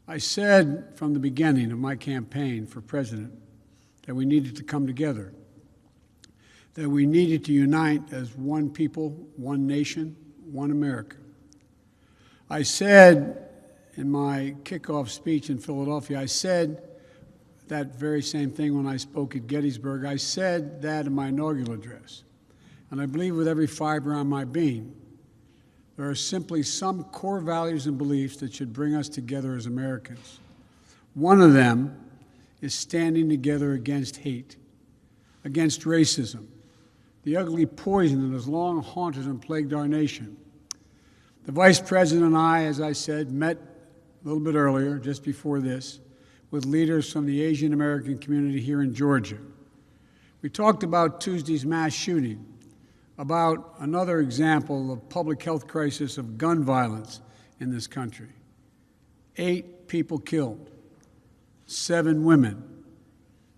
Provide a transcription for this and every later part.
I said from the beginning of my campaign for president that we needed to come together, that we needed to unite as one people, one nation, one America. I said in my kickoff speech in Philadelphia, I said that very same thing when I spoke at Gettysburg. I said that in my inaugural address. And I believe with every fiber on my being, there are simply some core values and beliefs that should bring us together as Americans. One of them is standing together against hate, against racism, the ugly poison that has long haunted and plagued our nation. The Vice President and I, as I said, met a little bit earlier, just before this, with leaders from the Asian American community here in Georgia. We talked about Tuesday's mass shooting, about another example of public health crisis of gun violence in this country. 8 people killed, 7 women,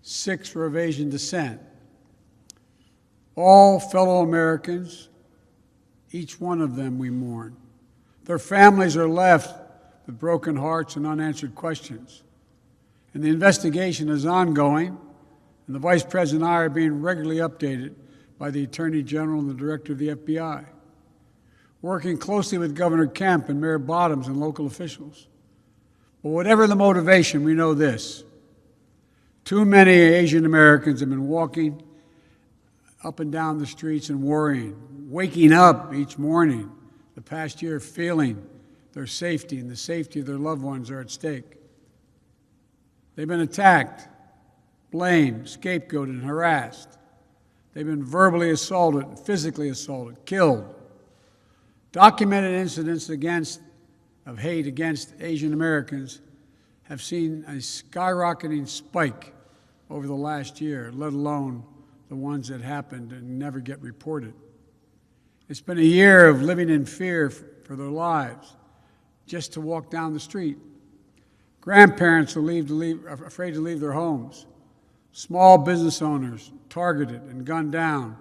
6 were of Asian descent. All fellow Americans, each one of them we mourn. Their families are left with broken hearts and unanswered questions. And the investigation is ongoing, and the Vice President and I are being regularly updated by the Attorney General and the Director of the FBI, working closely with Governor Kemp and Mayor Bottoms and local officials. But whatever the motivation, we know this: too many Asian Americans have been walking up and down the streets and worrying, waking up each morning the past year feeling their safety and the safety of their loved ones are at stake. They've been attacked, blamed, scapegoated, and harassed. They've been verbally assaulted, physically assaulted, killed. Documented incidents of hate against Asian Americans have seen a skyrocketing spike over the last year, let alone the ones that happened and never get reported. It's been a year of living in fear for their lives, just to walk down the street. Grandparents are afraid to leave their homes. Small business owners targeted and gunned down.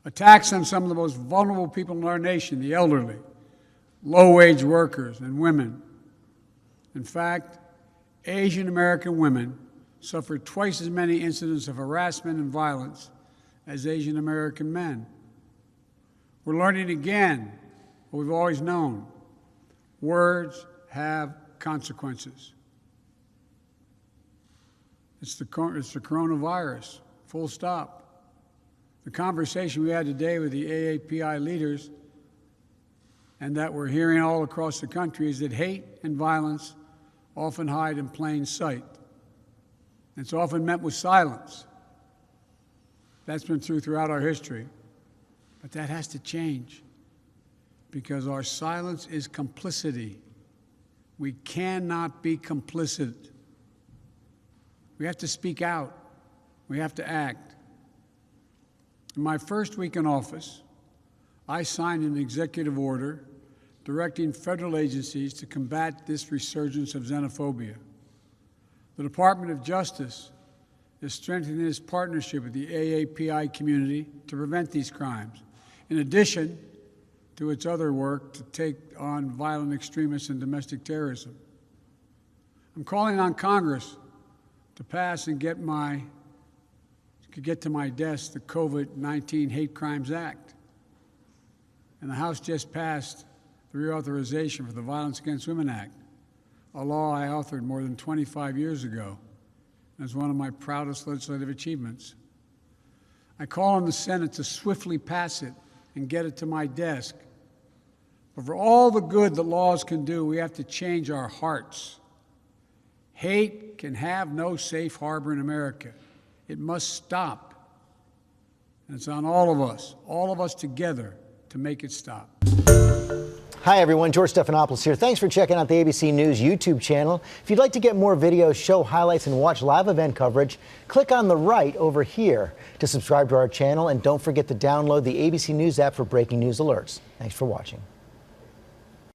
Attacks on some of the most vulnerable people in our nation, the elderly, low-wage workers, and women. In fact, Asian American women suffered twice as many incidents of harassment and violence as Asian American men. We're learning again what we've always known: words have consequences. It's the coronavirus, full stop. The conversation we had today with the AAPI leaders, and that we're hearing all across the country, is that hate and violence often hide in plain sight. It's often met with silence. That's been true throughout our history. But that has to change, because our silence is complicity. We cannot be complicit. We have to speak out. We have to act. In my first week in office, I signed an executive order directing federal agencies to combat this resurgence of xenophobia. The Department of Justice is strengthening its partnership with the AAPI community to prevent these crimes, in addition to its other work to take on violent extremists and domestic terrorism. I'm calling on Congress to pass and get to my desk the COVID-19 Hate Crimes Act. And the House just passed the reauthorization for the Violence Against Women Act, a law I authored more than 25 years ago, and is one of my proudest legislative achievements. I call on the Senate to swiftly pass it and get it to my desk. But for all the good that laws can do, we have to change our hearts. Hate can have no safe harbor in America. It must stop. And it's on all of us together, to make it stop. Hi, everyone. George Stephanopoulos here. Thanks for checking out the ABC News YouTube channel. If you'd like to get more videos, show highlights, and watch live event coverage, click on the right over here to subscribe to our channel. And don't forget to download the ABC News app for breaking news alerts. Thanks for watching.